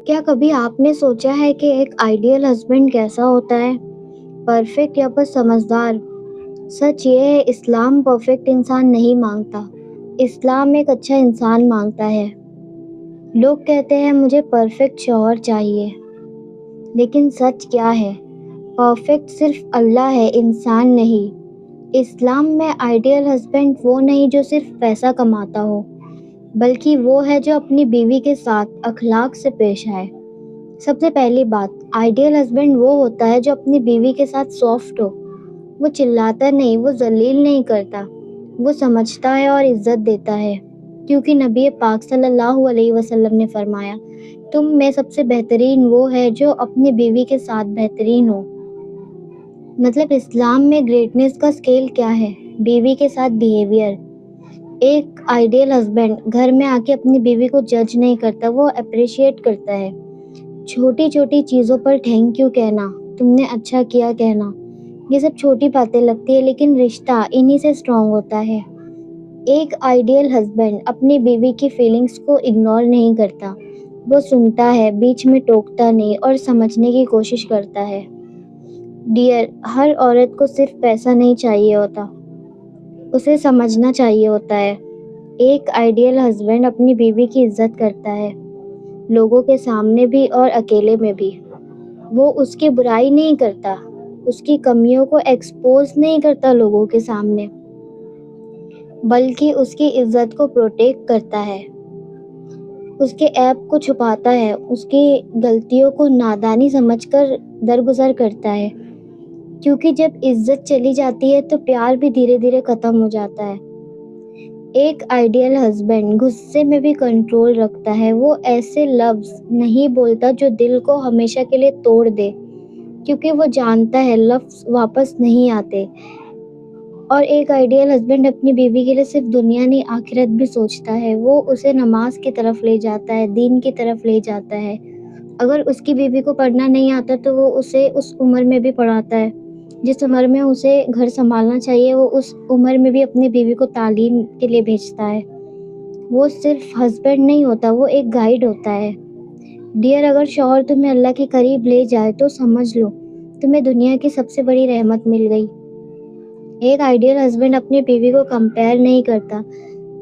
کیا کبھی آپ نے سوچا ہے کہ ایک آئیڈیل ہسبینڈ کیسا ہوتا ہے؟ پرفیکٹ یا بس سمجھدار؟ سچ یہ ہے، اسلام پرفیکٹ انسان نہیں مانگتا، اسلام ایک اچھا انسان مانگتا ہے۔ لوگ کہتے ہیں مجھے پرفیکٹ شوہر چاہیے، لیکن سچ کیا ہے؟ پرفیکٹ صرف اللہ ہے، انسان نہیں۔ اسلام میں آئیڈیل ہسبینڈ وہ نہیں جو صرف پیسہ کماتا ہو، بلکہ وہ ہے جو اپنی بیوی کے ساتھ اخلاق سے پیش آئے۔ سب سے پہلی بات، آئیڈیل ہسبینڈ وہ ہوتا ہے جو اپنی بیوی کے ساتھ سافٹ ہو۔ وہ چلاتا نہیں، وہ ذلیل نہیں کرتا، وہ سمجھتا ہے اور عزت دیتا ہے، کیونکہ نبی پاک صلی اللہ علیہ وسلم نے فرمایا، تم میں سب سے بہترین وہ ہے جو اپنی بیوی کے ساتھ بہترین ہو۔ مطلب اسلام میں گریٹنس کا اسکیل کیا ہے؟ بیوی کے ساتھ بیہیویئر۔ ایک آئیڈیل ہسبینڈ گھر میں آ کے اپنی بیوی کو جج نہیں کرتا، وہ اپریشیٹ کرتا ہے۔ چھوٹی چھوٹی چیزوں پر تھینک یو کہنا، تم نے اچھا کیا کہنا، یہ سب چھوٹی باتیں لگتی ہے لیکن رشتہ انہی سے اسٹرانگ ہوتا ہے۔ ایک آئیڈیل ہسبینڈ اپنی بیوی کی فیلنگز کو اگنور نہیں کرتا، وہ سنتا ہے، بیچ میں ٹوکتا نہیں اور سمجھنے کی کوشش کرتا ہے۔ ڈیئر، ہر عورت کو صرف پیسہ نہیں چاہیے ہوتا، اسے سمجھنا چاہیے ہوتا ہے۔ ایک آئیڈیل ہسبینڈ اپنی بیوی کی عزت کرتا ہے، لوگوں کے سامنے بھی اور اکیلے میں بھی۔ وہ اس کی برائی نہیں کرتا، اس کی کمیوں کو ایکسپوز نہیں کرتا لوگوں کے سامنے، بلکہ اس کی عزت کو پروٹیکٹ کرتا ہے۔ اس کے عیب کو چھپاتا ہے، اس کی غلطیوں کو نادانی سمجھ کر درگزر کرتا ہے، کیونکہ جب عزت چلی جاتی ہے تو پیار بھی دھیرے دھیرے ختم ہو جاتا ہے۔ ایک آئیڈیل ہسبینڈ غصے میں بھی کنٹرول رکھتا ہے، وہ ایسے لفظ نہیں بولتا جو دل کو ہمیشہ کے لیے توڑ دے، کیونکہ وہ جانتا ہے لفظ واپس نہیں آتے۔ اور ایک آئیڈیل ہسبینڈ اپنی بیوی کے لیے صرف دنیا نہیں آخرت بھی سوچتا ہے، وہ اسے نماز کی طرف لے جاتا ہے، دین کی طرف لے جاتا ہے۔ اگر اس کی بیوی کو پڑھنا نہیں آتا تو وہ اسے اس عمر میں بھی پڑھاتا ہے، جس عمر میں اسے گھر سنبھالنا چاہیے وہ اس عمر میں بھی اپنی بیوی کو تعلیم کے لیے بھیجتا ہے۔ وہ صرف ہسبینڈ نہیں ہوتا، وہ ایک گائیڈ ہوتا ہے۔ ڈیئر، اگر شوہر تمہیں اللہ کے قریب لے جائے تو سمجھ لو تمہیں دنیا کی سب سے بڑی رحمت مل گئی۔ ایک آئیڈیل ہسبینڈ اپنی بیوی کو کمپیئر نہیں کرتا،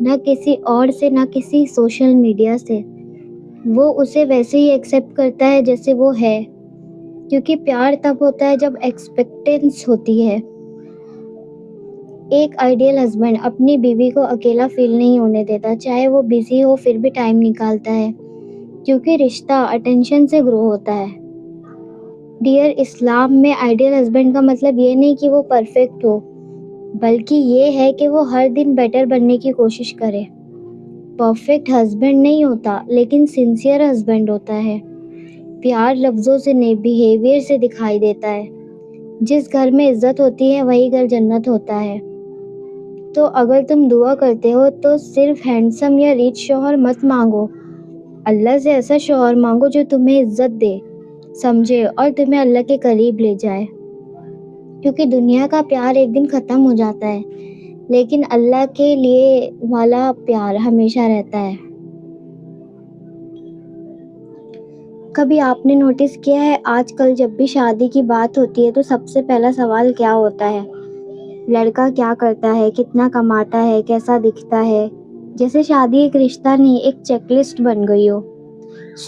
نہ کسی اور سے، نہ کسی سوشل میڈیا سے۔ وہ اسے ویسے ہی ایکسیپٹ کرتا ہے جیسے وہ ہے، کیونکہ پیار تب ہوتا ہے جب ایکسپیکٹنس ہوتی ہے۔ ایک آئیڈیل ہسبینڈ اپنی بیوی کو اکیلا فیل نہیں ہونے دیتا، چاہے وہ بزی ہو پھر بھی ٹائم نکالتا ہے، کیونکہ رشتہ اٹینشن سے گرو ہوتا ہے۔ ڈیئر، اسلام میں آئیڈیل ہسبینڈ کا مطلب یہ نہیں کہ وہ پرفیکٹ ہو، بلکہ یہ ہے کہ وہ ہر دن بیٹر بننے کی کوشش کرے۔ پرفیکٹ ہسبینڈ نہیں ہوتا، لیکن سنسیئر ہسبینڈ ہوتا ہے۔ پیار لفظوں سے نہیں، بیہیویئر سے دکھائی دیتا ہے۔ جس گھر میں عزت ہوتی ہے وہی گھر جنت ہوتا ہے۔ تو اگر تم دعا کرتے ہو تو صرف ہینڈسم یا ریچ شوہر مت مانگو، اللہ سے ایسا شوہر مانگو جو تمہیں عزت دے، سمجھے اور تمہیں اللہ کے قریب لے جائے، کیونکہ دنیا کا پیار ایک دن ختم ہو جاتا ہے، لیکن اللہ کے لیے والا پیار ہمیشہ رہتا ہے۔ کبھی آپ نے نوٹس کیا ہے آج کل جب بھی شادی کی بات ہوتی ہے تو سب سے پہلا سوال کیا ہوتا ہے؟ لڑکا کیا کرتا ہے، کتنا کماتا ہے، کیسا دکھتا ہے، جیسے شادی ایک رشتہ نہیں، ایک چیک لسٹ بن گئی ہو۔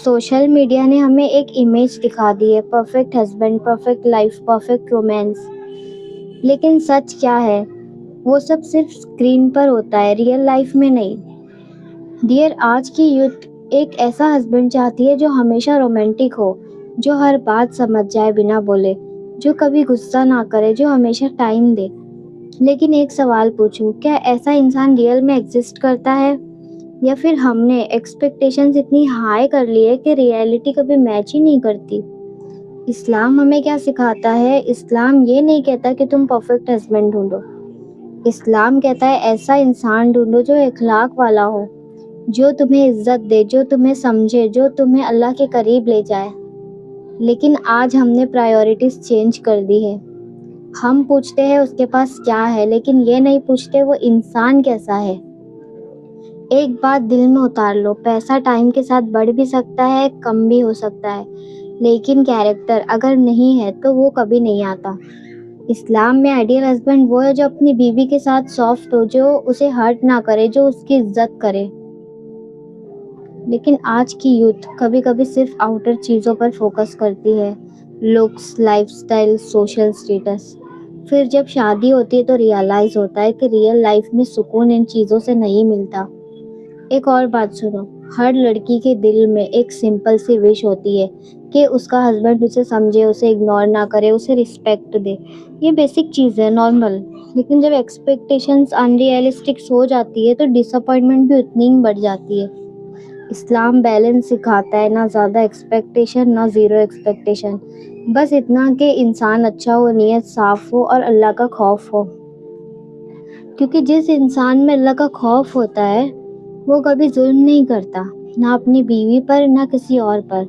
سوشل میڈیا نے ہمیں ایک امیج دکھا دی ہے، perfect husband, perfect life, perfect romance, لیکن سچ کیا ہے؟ وہ سب صرف اسکرین پر ہوتا ہے، ریئل لائف میں نہیں۔ ڈیئر، آج کی یوتھ ایک ایسا ہسبینڈ چاہتی ہے جو ہمیشہ رومانٹک ہو، جو ہر بات سمجھ جائے بنا بولے، جو کبھی غصہ نہ کرے، جو ہمیشہ ٹائم دے۔ لیکن ایک سوال پوچھوں، کیا ایسا انسان ریئل میں ایگزسٹ کرتا ہے، یا پھر ہم نے ایکسپیکٹیشنز اتنی ہائی کر لی ہے کہ ریئلٹی کبھی میچ ہی نہیں کرتی؟ اسلام ہمیں کیا سکھاتا ہے؟ اسلام یہ نہیں کہتا کہ تم پرفیکٹ ہسبینڈ ڈھونڈو، اسلام کہتا ہے ایسا انسان ڈھونڈو جو اخلاق والا ہو، جو تمہیں عزت دے، جو تمہیں سمجھے، جو تمہیں اللہ کے قریب لے جائے۔ لیکن آج ہم نے پرائیورٹیز چینج کر دی ہے۔ ہم پوچھتے ہیں اس کے پاس کیا ہے، لیکن یہ نہیں پوچھتے وہ انسان کیسا ہے۔ ایک بات دل میں اتار لو، پیسہ ٹائم کے ساتھ بڑھ بھی سکتا ہے، کم بھی ہو سکتا ہے، لیکن کیریکٹر اگر نہیں ہے تو وہ کبھی نہیں آتا۔ اسلام میں آئیڈیل ہسبینڈ وہ ہے جو اپنی بیوی کے ساتھ سافٹ ہو، جو اسے ہرٹ نہ کرے، جو اس کی عزت کرے۔ لیکن آج کی یوتھ کبھی کبھی صرف آؤٹر چیزوں پر فوکس کرتی ہے، looks, life style, social status. پھر جب شادی ہوتی ہے تو ریئلائز ہوتا ہے کہ ریئل لائف میں سکون ان چیزوں سے نہیں ملتا۔ ایک اور بات سنو، ہر لڑکی کے دل میں ایک سمپل سی وش ہوتی ہے کہ اس کا ہسبینڈ اسے سمجھے، اسے اگنور نہ کرے، اسے رسپیکٹ دے۔ یہ بیسک چیز ہے، نارمل۔ لیکن جب ایکسپیکٹیشنز ان ریئلسٹک ہو جاتی ہے تو ڈس اپوائنٹمنٹ بھی اتنی ہی بڑھ جاتی ہے۔ اسلام بیلنس سکھاتا ہے، نہ زیادہ ایکسپیکٹیشن نہ زیرو ایکسپیکٹیشن، بس اتنا کہ انسان اچھا ہو، نیت صاف ہو اور اللہ کا خوف ہو۔ کیونکہ جس انسان میں اللہ کا خوف ہوتا ہے وہ کبھی ظلم نہیں کرتا، نہ اپنی بیوی پر نہ کسی اور پر۔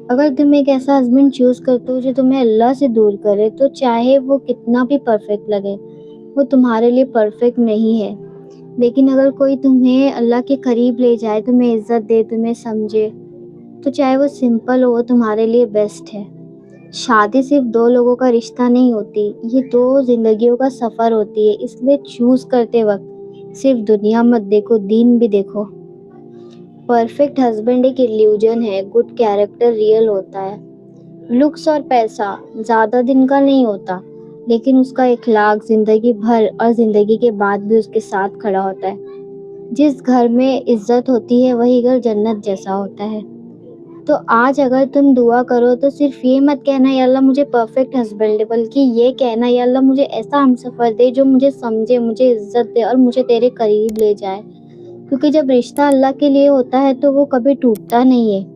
اگر تم ایک ایسا ہسبینڈ چوز کرتے ہو جو تمہیں اللہ سے دور کرے تو چاہے وہ کتنا بھی پرفیکٹ لگے، وہ تمہارے لیے پرفیکٹ نہیں ہے۔ لیکن اگر کوئی تمہیں اللہ کے قریب لے جائے، تمہیں عزت دے، تمہیں سمجھے، تو چاہے وہ سمپل ہو، وہ تمہارے لیے بیسٹ ہے۔ شادی صرف دو لوگوں کا رشتہ نہیں ہوتی، یہ دو زندگیوں کا سفر ہوتی ہے۔ اس لیے چوز کرتے وقت صرف دنیا مت دیکھو، دین بھی دیکھو۔ پرفیکٹ ہسبینڈ ایک ایلیوژن ہے، گڈ کیریکٹر ریئل ہوتا ہے۔ لکس اور پیسہ زیادہ دن کا نہیں ہوتا، لیکن اس کا اخلاق زندگی بھر اور زندگی کے بعد بھی اس کے ساتھ کھڑا ہوتا ہے۔ جس گھر میں عزت ہوتی ہے وہی گھر جنت جیسا ہوتا ہے۔ تو آج اگر تم دعا کرو تو صرف یہ مت کہنا یا اللہ مجھے پرفیکٹ ہسبینڈ دے، بلکہ یہ کہنا یا اللہ مجھے ایسا ہمسفر دے جو مجھے سمجھے، مجھے عزت دے اور مجھے تیرے قریب لے جائے۔ کیونکہ جب رشتہ اللہ کے لیے ہوتا ہے تو وہ کبھی ٹوٹتا نہیں ہے۔